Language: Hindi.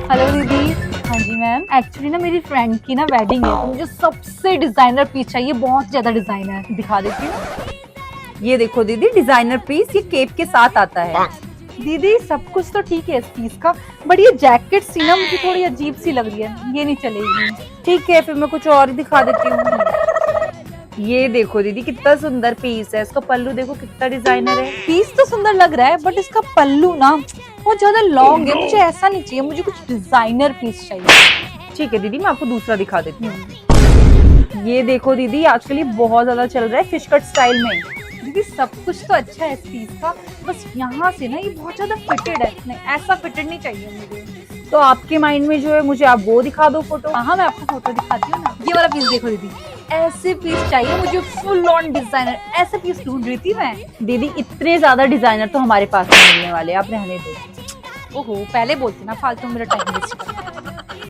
हेलो दीदी। हाँ जी मैम, एक्चुअली ना मेरी फ्रेंड की ना वेडिंग है, तो मुझे सबसे डिजाइनर पीस चाहिए, बहुत ज्यादा डिजाइनर। दिखा देती हूँ। ये देखो दीदी, डिजाइनर पीस, ये केप के साथ आता है। दीदी सब कुछ तो ठीक है इस पीस का, बट ये जैकेट सी ना मुझे थोड़ी अजीब सी लग रही है, ये नहीं चलेगी। ठीक है, फिर मैं कुछ और ही दिखा देती हूँ। ये देखो दीदी, कितना सुंदर पीस है। इसका पल्लू देखो कितना डिजाइनर है। पीस तो सुंदर लग रहा है, बट इसका पल्लू ना बहुत ज्यादा लॉन्ग है, मुझे ऐसा नहीं चाहिए, मुझे कुछ डिजाइनर पीस चाहिए। ठीक है दीदी, मैं आपको दूसरा दिखा देती हूँ। हम्म। ये देखो दीदी, आजकल ये बहुत ज्यादा चल रहा है फिश कट स्टाइल में। दीदी सब कुछ तो अच्छा है इस पीस का, बस यहाँ से ना ये बहुत ज्यादा फिटेड है, नहीं ऐसा फिटेड नहीं चाहिए मुझे। तो आपके माइंड में जो है, मुझे आप वो दिखा दो फोटो। हाँ मैं आपको फोटो दिखाती हूँ ना, ये वाला पीस देखो दीदी, ऐसे पीस चाहिए मुझे, फुल ऑन डिजाइनर, ऐसे पीस ढूंढ रही थी मैं। दीदी इतने ज्यादा डिजाइनर तो हमारे पास नहीं मिलने वाले, आप रहने दो। ओहो, पहले बोलती ना, फालतू मेरा टाइम वेस्ट।